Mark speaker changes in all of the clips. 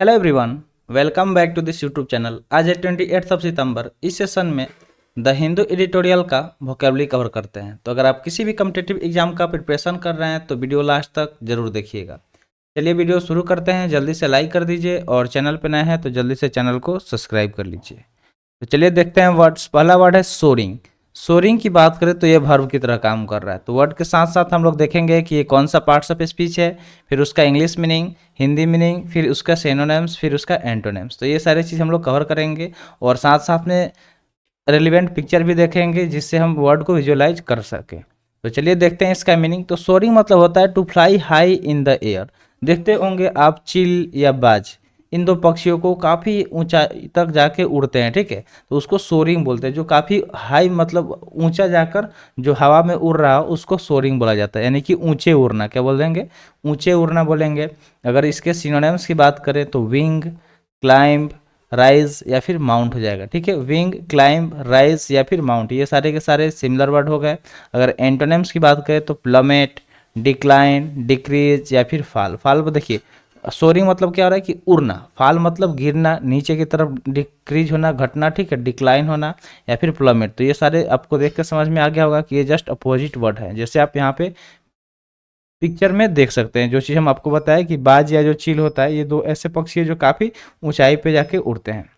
Speaker 1: Hello everyone, welcome back to this YouTube channel. आज है 28 सितंबर। इस सेशन में द हिंदू एडिटोरियल का वोकेबलरी कवर करते हैं। तो अगर आप किसी भी कम्पिटिटिव एग्जाम का प्रिपरेशन कर रहे हैं तो वीडियो लास्ट तक जरूर देखिएगा। चलिए वीडियो शुरू करते हैं। जल्दी से लाइक कर दीजिए और चैनल पर नए हैं तो जल्दी से चैनल को सब्सक्राइब कर लीजिए। तो चलिए देखते हैं वर्ड्स। पहला वर्ड है सोरिंग। सोरिंग की बात करें तो ये वर्ब की तरह काम कर रहा है। तो वर्ड के साथ साथ हम लोग देखेंगे कि ये कौन सा पार्ट्स ऑफ स्पीच है, फिर उसका इंग्लिश मीनिंग, हिंदी मीनिंग, फिर उसका सिनोनिम्स, फिर उसका एंटोनिम्स। तो ये सारी चीज़ हम लोग कवर करेंगे और साथ साथ में रेलिवेंट पिक्चर भी देखेंगे जिससे हम वर्ड को विजुअलाइज कर सकें। तो चलिए देखते हैं इसका मीनिंग। तो सोरिंग मतलब होता है to fly high in the air. देखते होंगे आप चिल या बाज, इन दो पक्षियों को काफ़ी ऊंचाई तक जाके उड़ते हैं, ठीक है, तो उसको सोरिंग बोलते हैं। जो काफ़ी हाई मतलब ऊंचा जाकर जो हवा में उड़ रहा हो उसको सोरिंग बोला जाता है, यानी कि ऊंचे उड़ना। क्या बोल देंगे? ऊंचे उड़ना बोलेंगे। अगर इसके सिनोनिम्स की बात करें तो विंग, क्लाइंब, राइज या फिर माउंट हो जाएगा, ठीक है। विंग, क्लाइंब, राइज या फिर माउंट, ये सारे के सारे सिमिलर वर्ड हो गए। अगर एंटोनिम्स की बात करें तो प्लमेट, डिक्लाइन, डिक्रीज या फिर फाल। फाल को देखिए, सोरिंग मतलब क्या हो रहा है कि उड़ना, फाल मतलब गिरना, नीचे की तरफ, डिक्रीज होना, घटना, ठीक है, डिक्लाइन होना या फिर प्लमेट। तो ये सारे आपको देख कर समझ में आ गया होगा कि ये जस्ट अपोजिट वर्ड है। जैसे आप यहाँ पे पिक्चर में देख सकते हैं, जो चीज़ हम आपको बताया कि बाज या जो चील होता है, ये दो ऐसे पक्षी है जो काफ़ी ऊंचाई पे जाके उड़ते हैं।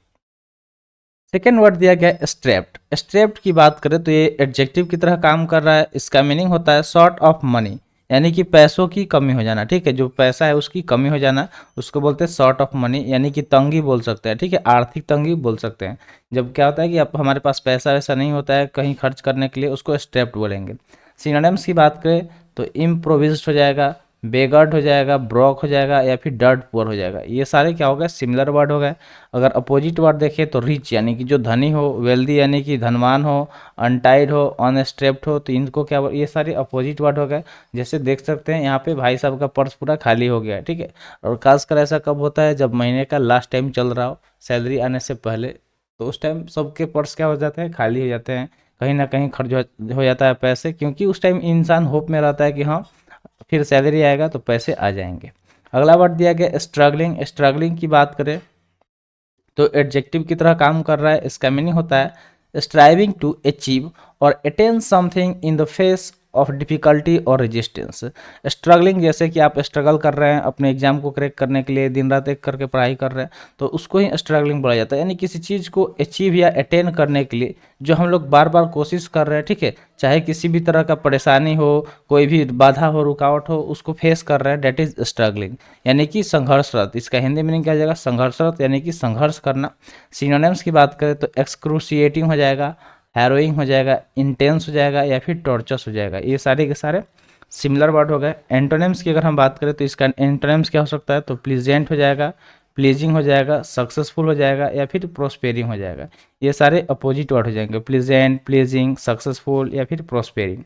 Speaker 1: सेकेंड वर्ड दिया गया है स्ट्रेप्ड। स्ट्रेप्ड की बात करें तो ये एडजेक्टिव की तरह काम कर रहा है। इसका मीनिंग होता है शॉर्ट ऑफ मनी, यानी कि पैसों की कमी हो जाना, ठीक है। जो पैसा है उसकी कमी हो जाना, उसको बोलते हैं शॉर्ट ऑफ मनी, यानी कि तंगी बोल सकते हैं, ठीक है, आर्थिक तंगी बोल सकते हैं। जब क्या होता है कि अब हमारे पास पैसा वैसा नहीं होता है कहीं खर्च करने के लिए, उसको स्ट्रेप्ड बोलेंगे। सिनोनिम्स की बात करें तो इम्प्रोविज्ड हो जाएगा, बेगर्ड हो जाएगा, ब्रॉक हो जाएगा या फिर डर्ट पुअर हो जाएगा। ये सारे क्या हो गए? सिमिलर वर्ड हो गए। अगर अपोजिट वर्ड देखें तो रिच यानी कि जो धनी हो, वेल्दी यानी कि धनवान हो, अनटाइड हो, अनस्ट्रेप्ड हो, तो इनको क्या, ये सारे अपोजिट वर्ड हो गए। जैसे देख सकते हैं यहाँ पे भाई साहब का पर्स पूरा खाली हो गया है, ठीक है। और खासकर ऐसा कब होता है? जब महीने का लास्ट टाइम चल रहा हो, सैलरी आने से पहले, तो उस टाइम सबके पर्स क्या हो जाते हैं? खाली हो जाते हैं, कहीं ना कहीं खर्च हो जाता है पैसे, क्योंकि उस टाइम इंसान होप में रहता है कि हाँ फिर सैलरी आएगा तो पैसे आ जाएंगे। अगला वर्ड दिया गया स्ट्रगलिंग। स्ट्रगलिंग की बात करें तो एडजेक्टिव की तरह काम कर रहा है। इसका मीनिंग होता है स्ट्राइविंग टू अचीव और attain something in the face of difficulty और रेजिस्टेंस। स्ट्रगलिंग जैसे कि आप स्ट्रगल कर रहे हैं अपने एग्जाम को क्रैक करने के लिए, दिन रात एक करके पढ़ाई कर रहे हैं, तो उसको ही स्ट्रगलिंग बोला जाता है। यानी किसी चीज़ को अचीव या अटेन करने के लिए जो हम लोग बार बार कोशिश कर रहे हैं, ठीक है, चाहे किसी भी तरह का परेशानी हो, कोई भी बाधा हो, रुकावट हो, उसको फेस कर रहे हैं, डेट इज स्ट्रगलिंग, यानी कि संघर्षरत। इसका हिंदी मीनिंग क्या हो जाएगा? संघर्षरत यानी कि संघर्ष करना। सिनोनिम्स की बात करें तो एक्सक्रूशिएटिंग हो जाएगा, हैरोइंग हो जाएगा, इंटेंस हो जाएगा या फिर टॉर्चर्स हो जाएगा। ये सारे के सारे सिमिलर वर्ड हो गए। एंटोनिम्स की अगर हम बात करें तो इसका एंटोनिम्स क्या हो सकता है? तो प्लीजेंट हो जाएगा, प्लीजिंग हो जाएगा, सक्सेसफुल हो जाएगा या फिर प्रोस्पेरिंग हो जाएगा। ये सारे अपोजिट वर्ड हो जाएंगे, प्लीजेंट, प्लीजिंग, सक्सेसफुल या फिर प्रोस्पेरिंग।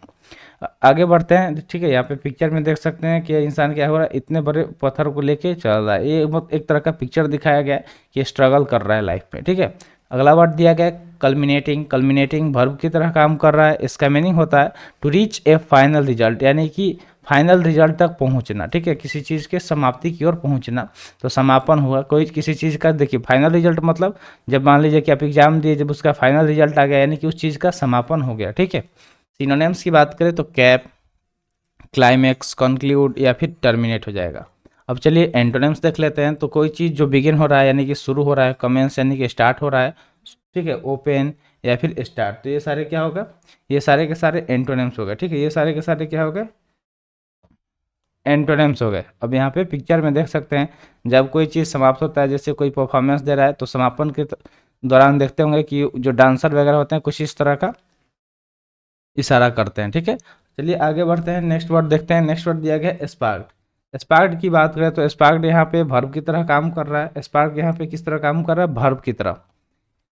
Speaker 1: आगे बढ़ते हैं, ठीक है। यहाँ पे पिक्चर में देख सकते हैं कि इंसान क्या हो रहा है, इतने बड़े पत्थर को लेके चल रहा है। ये एक तरह का पिक्चर दिखाया गया है कि स्ट्रगल कर रहा है लाइफ में, ठीक है। अगला वर्ड दिया गया है कल्मिनेटिंग। कल्मिनेटिंग वर्ब की तरह काम कर रहा है। इसका मीनिंग होता है to reach a final result, यानी कि फाइनल रिजल्ट तक पहुंचना, ठीक है, किसी चीज़ के समाप्ति की ओर पहुंचना। तो समापन हुआ कोई किसी चीज़ का। देखिए फाइनल रिजल्ट मतलब जब मान लीजिए कि आप एग्जाम दिए, जब उसका फाइनल रिजल्ट आ गया, यानी कि उस चीज़ का समापन हो गया, ठीक है। सिनोनिम्स की बात करें तो कैप, क्लाइमैक्स, कंक्लूड या फिर टर्मिनेट हो जाएगा। अब चलिए एंटोनिम्स देख लेते हैं। तो कोई चीज़ जो बिगिन हो रहा है यानी कि शुरू हो रहा है, कमेंस यानी कि स्टार्ट हो रहा है, ठीक है, ओपन या फिर स्टार्ट, तो ये सारे क्या होगा? ये सारे के सारे एंटोनिम्स हो गए, ठीक है। ये सारे के सारे क्या हो गए? एंटोनिम्स हो गए। अब यहाँ पे पिक्चर में देख सकते हैं जब कोई चीज़ समाप्त होता है, जैसे कोई परफॉर्मेंस दे रहा है, तो समापन के दौरान देखते होंगे कि जो डांसर वगैरह होते हैं कुछ इस तरह का इशारा करते हैं, ठीक है। चलिए आगे बढ़ते हैं, नेक्स्ट वर्ड देखते हैं। नेक्स्ट वर्ड दिया गया है स्पार्क्ड। स्पार्क्ड की बात करें तो स्पार्क्ड यहाँ पे वर्ब की तरह काम कर रहा है। स्पार्क यहाँ पे किस तरह काम कर रहा है? वर्ब की तरह।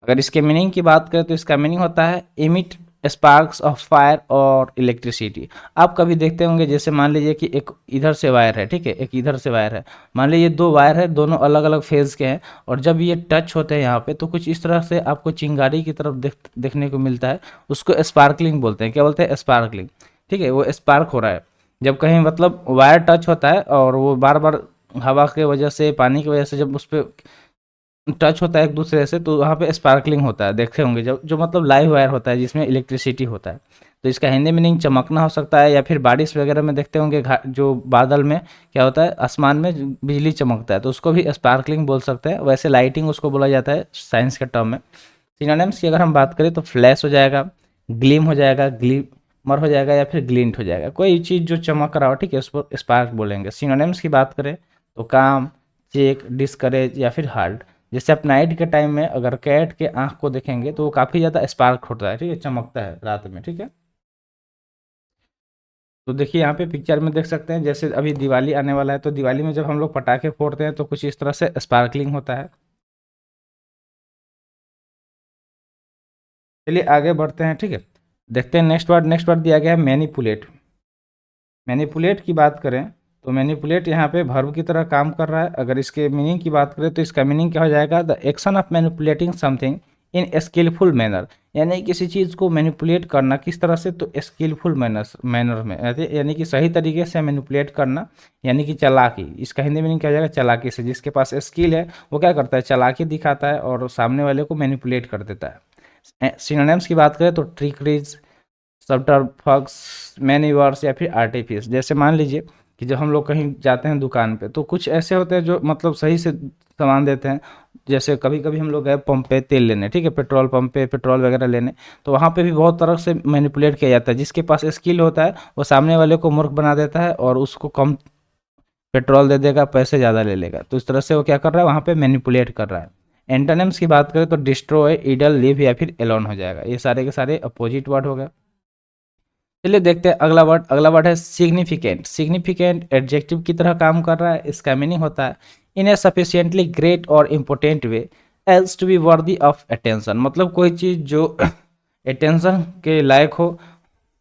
Speaker 1: अगर इसके मीनिंग की बात करें तो इसका मीनिंग होता है इमिट स्पार्क्स ऑफ फायर और इलेक्ट्रिसिटी। आप कभी देखते होंगे, जैसे मान लीजिए कि एक इधर से वायर है, ठीक है, एक इधर से वायर है, मान लीजिए दो वायर है, दोनों अलग अलग फेज के हैं, और जब ये टच होते हैं यहाँ पे तो कुछ इस तरह से आपको चिंगारी की तरफ देखने को मिलता है। उसको स्पार्कलिंग बोलते हैं। क्या बोलते हैं? स्पार्कलिंग, ठीक है, वो स्पार्क हो रहा है। जब कहीं मतलब वायर टच होता है और वो बार बार हवा के वजह से, पानी की वजह से जब उस पे टच होता है एक दूसरे से, तो वहाँ पे स्पार्कलिंग होता है, देखते होंगे जब, जो मतलब लाइव वायर होता है जिसमें इलेक्ट्रिसिटी होता है। तो इसका हिंदी मीनिंग चमकना हो सकता है, या फिर बारिश वगैरह में देखते होंगे जो बादल में क्या होता है, आसमान में बिजली चमकता है, तो उसको भी स्पार्कलिंग बोल सकते हैं। वैसे लाइटिंग उसको बोला जाता है साइंस के टर्म में। सिनोनिम्स की अगर हम बात करें तो फ्लैश हो जाएगा, ग्लीम हो जाएगा, ग्लीमर हो जाएगा, या फिर ग्लिंट हो जाएगा। कोई चीज़ जो चमक रहा हो, ठीक है, उसको स्पार्क बोलेंगे। सिनोनिम्स की बात करें तो काम, चेक, डिस्करेज या फिर हार्ड। जैसे आप नाइट के टाइम में अगर कैट के आंख को देखेंगे तो वो काफ़ी ज़्यादा स्पार्क होता है, ठीक है, चमकता है रात में, ठीक है। तो देखिए यहाँ पे पिक्चर में देख सकते हैं, जैसे अभी दिवाली आने वाला है, तो दिवाली में जब हम लोग पटाखे फोड़ते हैं तो कुछ इस तरह से स्पार्कलिंग होता है। चलिए आगे बढ़ते हैं, ठीक है। देखते हैं नेक्स्ट वर्ड दिया गया है मैनिपुलेट। मैनिपुलेट की बात करें तो मैनिपुलेट यहाँ पे वर्ब की तरह काम कर रहा है। अगर इसके मीनिंग की बात करें तो इसका मीनिंग क्या हो जाएगा, the action of manipulating something in skillful manner. यानी किसी चीज़ को मैनिपुलेट करना किस तरह से, तो स्किलफुल मैनर में, यानी कि सही तरीके से मैनिपुलेट करना, यानी कि चालाकी। इसका हिंदी मीनिंग क्या हो जाएगा, चालाकी से। जिसके पास स्किल है वो क्या करता है, चालाकी दिखाता है और सामने वाले को मैनिपुलेट कर देता है। सिनोनिम्स की बात करें तो ट्रिकरीज, सबटरफग्स, मैन्यूवर्स या फिर आर्टिफिस। जैसे मान लीजिए कि जब हम लोग कहीं जाते हैं दुकान पे, तो कुछ ऐसे होते हैं जो मतलब सही से सामान देते हैं। जैसे कभी कभी हम लोग गए पंप पे तेल लेने, ठीक है, पेट्रोल पंप पे पेट्रोल वगैरह लेने, तो वहाँ पे भी बहुत तरह से मैनिपुलेट किया जाता है। जिसके पास स्किल होता है वो सामने वाले को मूर्ख बना देता है और उसको कम पेट्रोल दे देगा, पैसे ज़्यादा ले लेगा। तो इस तरह से वो क्या कर रहा है, वहाँ पे मैनिपुलेट कर रहा है। एंटोनिम्स की बात करें तो डिस्ट्रॉय, ईडल, लिव या फिर एलोन हो जाएगा। ये सारे के सारे अपोजिट वर्ड हो गए। चलिए देखते हैं अगला वर्ड। अगला वर्ड है सिग्निफिकेंट। सिग्निफिकेंट एडजेक्टिव की तरह काम कर रहा है। इसका मीनिंग होता है इन ए सफिशिएंटली ग्रेट और important way else to be worthy of attention. मतलब कोई चीज़ जो अटेंशन के लायक हो,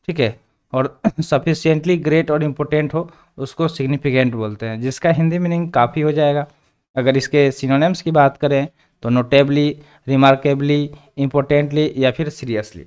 Speaker 1: ठीक है, और सफिशिएंटली ग्रेट और इम्पोर्टेंट हो, उसको सिग्निफिकेंट बोलते हैं। जिसका हिंदी मीनिंग काफ़ी हो जाएगा। अगर इसके सिनोनिम्स की बात करें तो नोटेबली, रिमार्केबली, इम्पोर्टेंटली या फिर सीरियसली।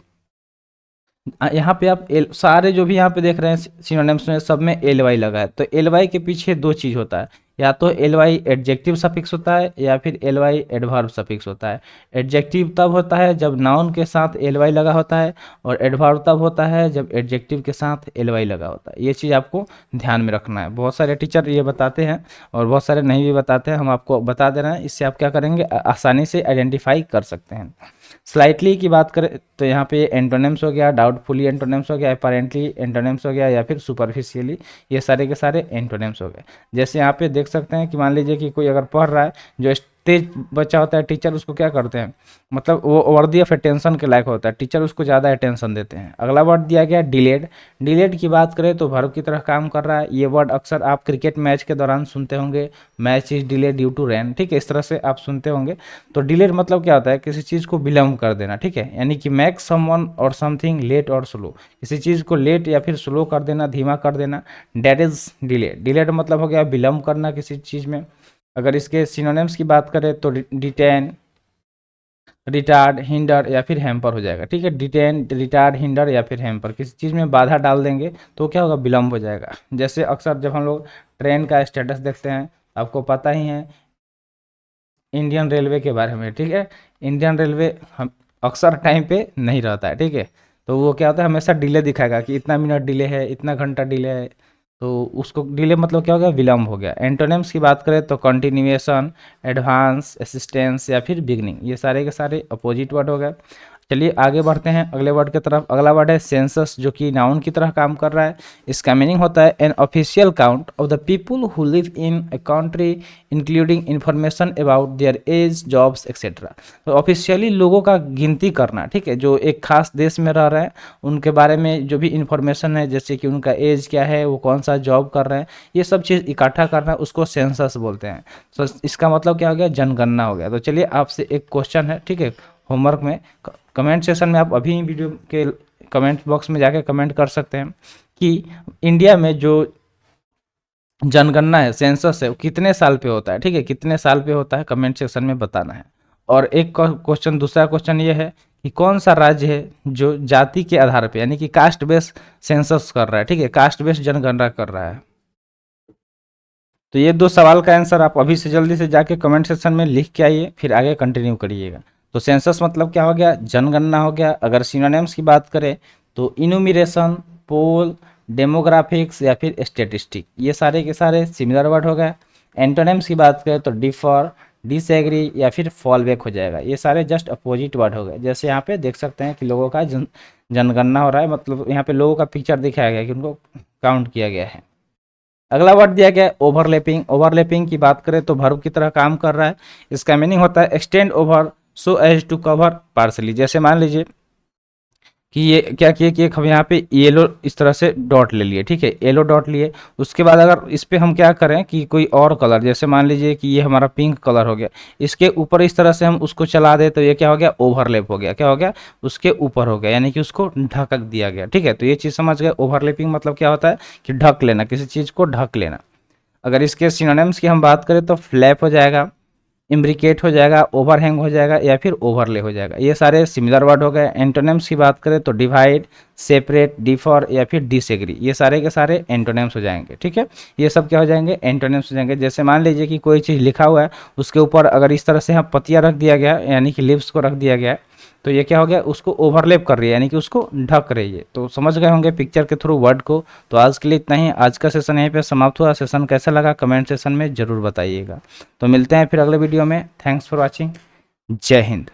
Speaker 1: यहाँ पे आप एल सारे जो भी यहाँ पे देख रहे हैं सिनोनिम्स में, सब में एल वाई लगा है। तो एल वाई के पीछे दो चीज़ होता है, या तो एल वाई एडजेक्टिव सफिक्स होता है या फिर एल वाई एडवर्ब सफिक्स होता है। एडजेक्टिव तब होता है जब नाउन के साथ एल वाई लगा होता है, और एडवर्ब तब होता है जब एडजेक्टिव के साथ एल वाई लगा होता है। ये चीज़ आपको ध्यान में रखना है। बहुत सारे टीचर ये बताते हैं और बहुत सारे नहीं भी बताते हैं, हम आपको बता दे रहे हैं। इससे आप क्या करेंगे, आसानी से आइडेंटिफाई कर सकते हैं। स्लाइटली की बात करें तो यहाँ पे एंटोनिम्स हो गया, डाउटफुली एंटोनिम्स हो गया, अपेरेंटली एंटोनिम्स हो गया, या फिर सुपरफिशियली। ये सारे के सारे एंटोनिम्स हो गए। जैसे यहाँ पे देख सकते हैं कि मान लीजिए कि कोई अगर पढ़ रहा है, जो तेज बच्चा होता है, टीचर उसको क्या करते हैं, मतलब वो वर्दी ऑफ अटेंशन के लायक होता है, टीचर उसको ज़्यादा अटेंशन देते हैं। अगला वर्ड दिया गया डिलेड। डिलेड की बात करें तो वर्ब की तरह काम कर रहा है। ये वर्ड अक्सर आप क्रिकेट मैच के दौरान सुनते होंगे, match is delay due to rain, ठीक है, इस तरह से आप सुनते होंगे। तो डिलेड मतलब क्या होता है, किसी चीज़ को विलम्ब कर देना, ठीक है, यानी कि मेक समवन और समथिंग लेट और स्लो। किसी चीज़ को लेट या फिर स्लो कर देना, धीमा कर देना, डेट इज डिले। डिलेड मतलब हो गया विलम्ब करना किसी चीज़ में। अगर इसके सिनोनिम्स की बात करें तो डिटेन, रिटार्ड, हिंडर या फिर हैम्पर हो जाएगा, ठीक है। डिटेन, रिटार्ड, हिंडर या फिर हैम्पर, किसी चीज़ में बाधा डाल देंगे तो क्या होगा, विलम्ब हो जाएगा। जैसे अक्सर जब हम लोग ट्रेन का स्टेटस देखते हैं, आपको पता ही है इंडियन रेलवे के बारे में, ठीक है। इंडियन रेलवे हम अक्सर टाइम पे नहीं रहता है, ठीक है। तो वो क्या होता है, हमेशा डिले दिखाएगा कि इतना मिनट डिले है, इतना घंटा डिले है। तो उसको डिले मतलब क्या हो गया, विलम्ब हो गया। एंटोनिम्स की बात करें तो कंटिन्यूएशन, एडवांस, असिस्टेंस या फिर बिगनिंग। ये सारे के सारे अपोजिट वर्ड हो गए। चलिए आगे बढ़ते हैं अगले वर्ड की तरफ। अगला वर्ड है सेंसस, जो कि नाउन की तरह काम कर रहा है। इसका मीनिंग होता है an official count of the people who live in a country including information about their age, jobs etcetera. तो ऑफिशियली लोगों का गिनती करना, ठीक है, जो एक खास देश में रह रहे हैं उनके बारे में जो भी इंफॉर्मेशन है, जैसे कि उनका एज क्या है, वो कौन सा जॉब कर रहे हैं, ये सब चीज़ इकट्ठा करना, उसको सेंसस बोलते हैं। तो इसका मतलब क्या हो गया, जनगणना हो गया। तो चलिए आपसे एक क्वेश्चन है, ठीक है, होमवर्क में, कमेंट सेशन में आप अभी वीडियो के कमेंट बॉक्स में जाके कमेंट कर सकते हैं कि इंडिया में जो जनगणना है, सेंसस है, वो कितने साल पे होता है, ठीक है, कितने साल पे होता है, कमेंट सेक्शन में बताना है। और एक क्वेश्चन, दूसरा क्वेश्चन ये है कि कौन सा राज्य है जो जाति के आधार पे, यानी कि कास्ट बेस्ड सेंसस कर रहा है, ठीक है, कास्ट बेस्ड जनगणना कर रहा है। तो ये 2 सवाल का आंसर आप अभी से जल्दी से जाके कमेंट सेक्शन में लिख के आइए, फिर आगे कंटिन्यू करिएगा। तो सेंसस मतलब क्या हो गया, जनगणना हो गया। अगर सिनोनिम्स की बात करें तो इनुमिरेशन, पोल, डेमोग्राफिक्स या फिर स्टेटिस्टिक, ये सारे के सारे सिमिलर वर्ड हो गए। एंटोनिम्स की बात करें तो डिफर, डिसएग्री या फिर फॉल बैक हो जाएगा। ये सारे जस्ट अपोजिट वर्ड हो गए। जैसे यहाँ पे देख सकते हैं कि लोगों का जनगणना हो रहा है, मतलब यहाँ पे लोगों का पिक्चर दिखाया गया है कि उनको काउंट किया गया है। अगला वर्ड दिया गया है ओवरलैपिंग। ओवरलैपिंग की बात करें तो वर्ब की तरह काम कर रहा है। इसका मीनिंग होता है extend over so as to cover partly. जैसे मान लीजिए कि ये क्या किए कि एक हम यहाँ पे येलो इस तरह से डॉट ले लिए, ठीक है, येलो डॉट लिए। उसके बाद अगर इस पे हम क्या करें कि कोई और कलर, जैसे मान लीजिए कि ये हमारा पिंक कलर हो गया, इसके ऊपर इस तरह से हम उसको चला दे तो ये क्या हो गया, ओवरलैप हो गया। क्या हो गया, उसके ऊपर हो गया, यानी कि उसको ढक दिया गया, ठीक है। तो ये चीज़ समझ गए। ओवरलैपिंग मतलब क्या होता है कि ढक लेना, किसी चीज़ को ढक लेना। अगर इसके सिनोनिम्स की हम बात करें तो फ्लैप हो जाएगा, इम्ब्रिकेट हो जाएगा, ओवरहैंग हो जाएगा या फिर ओवरले हो जाएगा। ये सारे सिमिलर वर्ड हो गए। एंटोनिम्स की बात करें तो डिवाइड, सेपरेट, डिफर या फिर डिसएग्री, ये सारे के सारे एंटोनिम्स हो जाएंगे, ठीक है। ये सब क्या हो जाएंगे, एंटोनिम्स हो जाएंगे। जैसे मान लीजिए कि कोई चीज़ लिखा हुआ है, उसके ऊपर अगर इस तरह से यहाँ पत्तियाँ रख दिया गया, यानी कि लिप्स को रख दिया गया, तो ये क्या हो गया, उसको ओवरलैप कर रही है, यानी कि उसको ढक रही है। तो समझ गए होंगे पिक्चर के थ्रू वर्ड को। तो आज के लिए इतना ही। आज का सेशन यहीं पे समाप्त हुआ। सेशन कैसा लगा कमेंट सेशन में ज़रूर बताइएगा। तो मिलते हैं फिर अगले वीडियो में। Thanks for watching. जय हिंद।